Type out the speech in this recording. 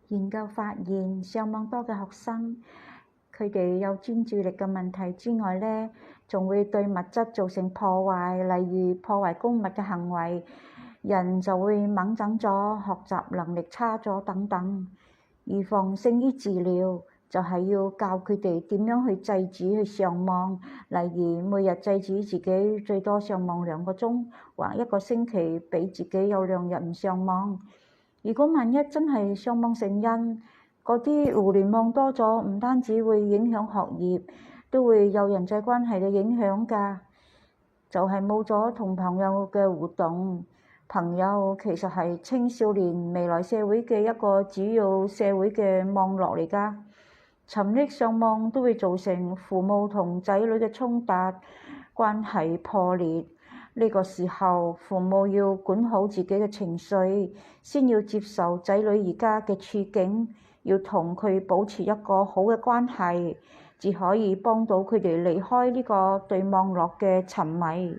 研究發現，上網多嘅學生，佢哋有專注力嘅問題之外呢，仲會對物質造成破壞，例如破壞公物嘅行為，人就會猛整咗，學習能力差咗等等。預防勝於治療，就係要教佢哋點樣去制止去上網，例如每日制止自己最多上網2個鐘，或一個星期俾自己有2日唔上網。如果萬一真係上網成癮，嗰啲互聯網多咗，唔單止會影響學業，都會有人際關係嘅影響㗎。就係冇咗同朋友嘅互動。朋友其實係青少年未來社會嘅一個主要社會嘅網絡嚟㗎。沉溺上網都會造成父母同仔女嘅衝突，關係破裂。呢個時候，父母要管好自己嘅情緒，先要接受仔女而家嘅處境，要同佢保持一個好嘅關係，至可以幫到佢哋離開呢個對網絡嘅沉迷。